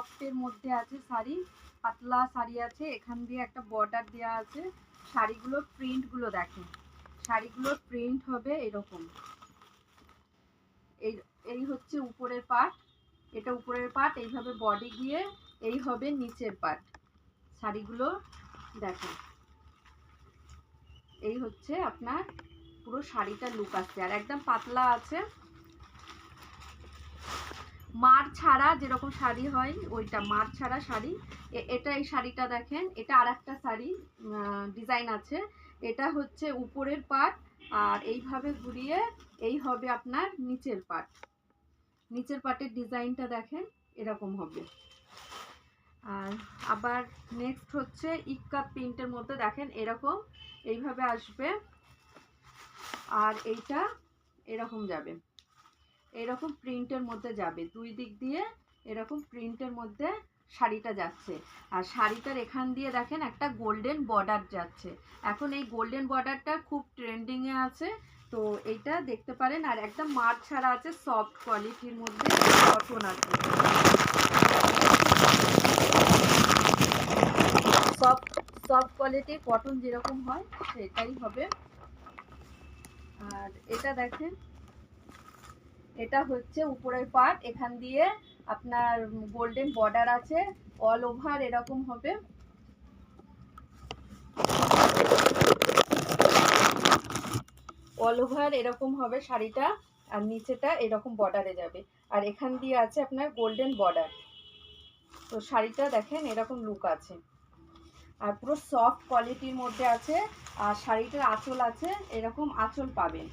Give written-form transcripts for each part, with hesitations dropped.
সফটের মধ্যে আছে শাড়ি, পাতলা শাড়ি আছে, এখান দিয়ে একটা বর্ডার দেওয়া আছে। শাড়িগুলোর প্রিন্টগুলো দেখেন, শাড়িগুলোর প্রিন্ট হবে এরকম। এই হচ্ছে উপরের পার্ট, এটা উপরের পার্ট, এইভাবে বডি গিয়ে এই হবে নিচের পার্ট। শাড়িগুলো দেখেন, এই হচ্ছে আপনার পুরো শাড়িটার লুক আসছে। আর একদম পাতলা আছে, মার ছাড়া যেরকম শাড়ি হয় ওইটা মার ছাড়া শাড়ি। এটা এই শাড়িটা দেখেন, এটা আর একটা শাড়ি ডিজাইন আছে। এটা হচ্ছে উপরের পার্ট, আর এইভাবে ঘুরিয়ে এই হবে আপনার নিচের পার্ট। নিচের পার্টের ডিজাইনটা দেখেন এরকম হবে। আর আবার নেক্সট হচ্ছে ইক্কাত প্রিন্টের মধ্যে দেখেন এরকম এইভাবে আসবে, আর এইটা এরকম যাবে, এরকম প্রিন্টের মধ্যে যাবে, দুই দিক দিয়ে এরকম প্রিন্টের মধ্যে শাড়িটা যাচ্ছে। আর শাড়িটার এখান দিয়ে দেখেন একটা গোল্ডেন বর্ডার যাচ্ছে। এখন এই গোল্ডেন বর্ডারটা খুব ট্রেন্ডিংয়ে আছে, তো এইটা দেখতে পারেন। আর একদম মার ছাড়া আছে, সফট কোয়ালিটির মধ্যে কটন আছে, সফট কোয়ালিটির কটন যেরকম হয় সেটাই হবে। আর এটা দেখেন, এটা হচ্ছে উপরের পার্ট, এখান দিয়ে আপনার গোল্ডেন বর্ডার আছে, অল ওভার এরকম হবে। অল ওভার এরকম হবে শাড়িটা, আর নিচেটা এরকম বর্ডারে যাবে, আর এখান দিয়ে আছে আপনার গোল্ডেন বর্ডার। তো শাড়িটা দেখেন এরকম লুক আছে, আর পুরো সফট কোয়ালিটির মধ্যে আছে। আর শাড়িটার আঁচল আছে, এরকম আঁচল পাবেন।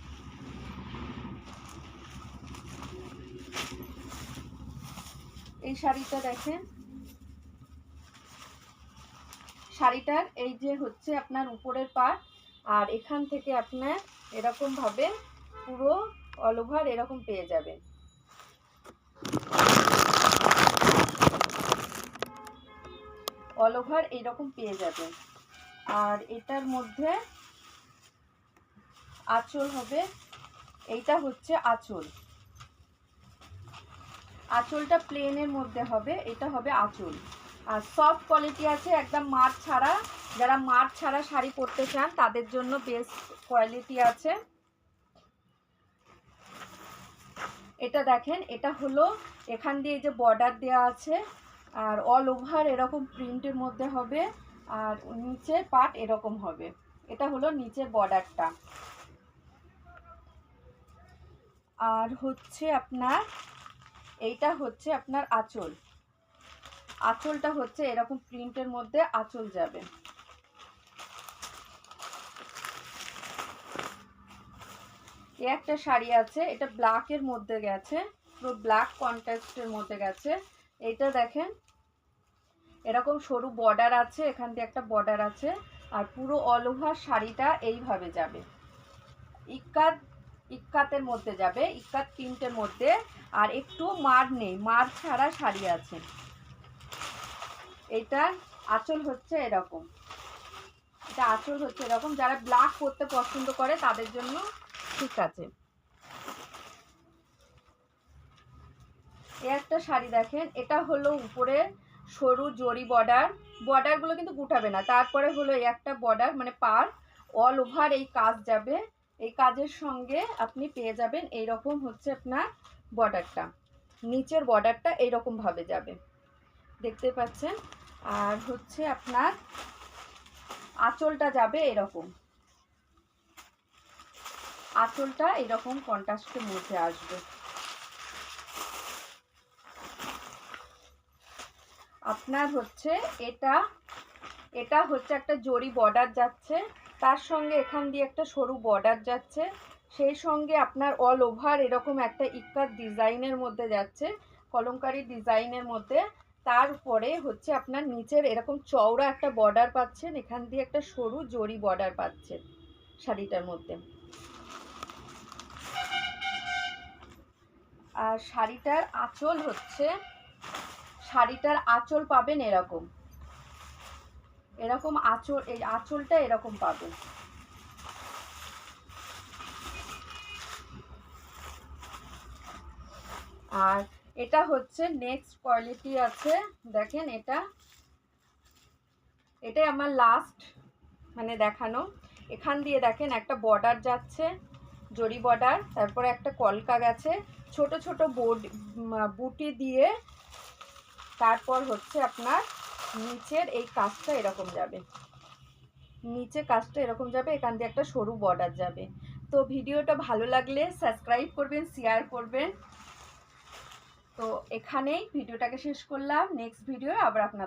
এই শাড়িটা দেখেন, শাড়িটার এই যে হচ্ছে আপনার উপরের পার্ট, আর এখান থেকে আপনার এরকম ভাবে পুরো অল ওভার এরকম পেয়ে যাবেন। অল ওভার এইরকম পেয়ে যাবেন। আর এটার মধ্যে আঁচল হবে, এইটা হচ্ছে আঁচল, আঁচলটা প্লেনের মধ্যে হবে, এটা হবে আঁচল। আর সফট কোয়ালিটি আছে, একদম মার ছাড়া, যারা মার ছাড়া শাড়ি পরতে চান তাদের জন্য বেস্ট কোয়ালিটি আছে। এটা দেখেন, এটা হলো এখান দিয়ে যে বর্ডার দেওয়া আছে, আর অল ওভার এরকম প্রিন্টের মধ্যে হবে, আর নিচের পার্ট এরকম হবে। এটা হলো নিচের বর্ডারটা। আর হচ্ছে আপনার এইটা হচ্ছে আপনার আঁচল, আঁচলটা হচ্ছে এরকম প্রিন্টের মধ্যে আঁচল যাবে। একটা শাড়ি আছে, এটা ব্ল্যাকের মধ্যে গেছে, পুরো ব্ল্যাক কন্ট্রাস্টের মধ্যে গেছে। এইটা দেখেন এরকম সরু বর্ডার আছে, এখান দিয়ে একটা বর্ডার আছে, আর পুরো অল ওভার শাড়িটা এইভাবে যাবে, ইক্কাতের মধ্যে যাবে, ইক্কাত প্রিন্টের মধ্যে। আর একটু মার নেই, মার ছাড়া শাড়ি আছে। এটা আঁচল হচ্ছে এরকম, এটা আঁচল হচ্ছে এরকম, যারা ব্ল্যাক পরতে পছন্দ করে তাদের জন্য ঠিক আছে। একটা শাড়ি দেখেন, এটা হলো উপরে সরু জরি বর্ডার, বর্ডারগুলো কিন্তু গুটাবে না। তারপরে হলো এই একটা বর্ডার, মানে পার অল ওভার এই কাজ যাবে, এই কাজের সঙ্গে আপনি পেয়ে যাবেন এইরকম হচ্ছে আপনার বর্ডারটা, নিচের বর্ডারটা এইরকম ভাবে যাবে, দেখতে পাচ্ছেন। আর হচ্ছে আপনার আঁচলটা যাবে এরকম, আঁচলটা এরকম কন্ট্রাস্টের মধ্যে আসবে। আপনার হচ্ছে এটা হচ্ছে একটা জরি বর্ডার যাচ্ছে, তার সঙ্গে এখান দিয়ে একটা সরু বর্ডার যাচ্ছে, সেই সঙ্গে আপনার অল ওভার এরকম একটা ইক্কাত ডিজাইনের মধ্যে যাচ্ছে, কলমকারি ডিজাইনের মধ্যে। তারপরে হচ্ছে আপনার নিচের এরকম চওড়া একটা বর্ডার পাচ্ছেন, এখান দিয়ে একটা সরু জরি বর্ডার পাচ্ছেন শাড়িটার মধ্যে। আর শাড়িটার আঁচল হচ্ছে, শাড়িটার আঁচল পাবেন এরকম, এরকম আঁচল, এই আঁচলটা এরকম পাবেন। আর এটা হচ্ছে নেক্সট কোয়ালিটি আছে, দেখেন এটাই আমার লাস্ট মানে দেখানো। এখান দিয়ে দেখেন একটা বর্ডার যাচ্ছে, জরি বর্ডার, তারপরে একটা কলকা গেছে, ছোট ছোট বুটি দিয়ে, তারপর হচ্ছে আপনার নিচের এই কাজটা এরকম যাবে, নিচে কাজটা এরকম যাবে, এখান দিয়ে একটা সরু বর্ডার যাবে। তো ভিডিওটা ভালো লাগলে সাবস্ক্রাইব করবেন, শেয়ার করবেন। তো এখানেই ভিডিওটাকে শেষ করলাম, নেক্সট ভিডিও আবার আপনাদের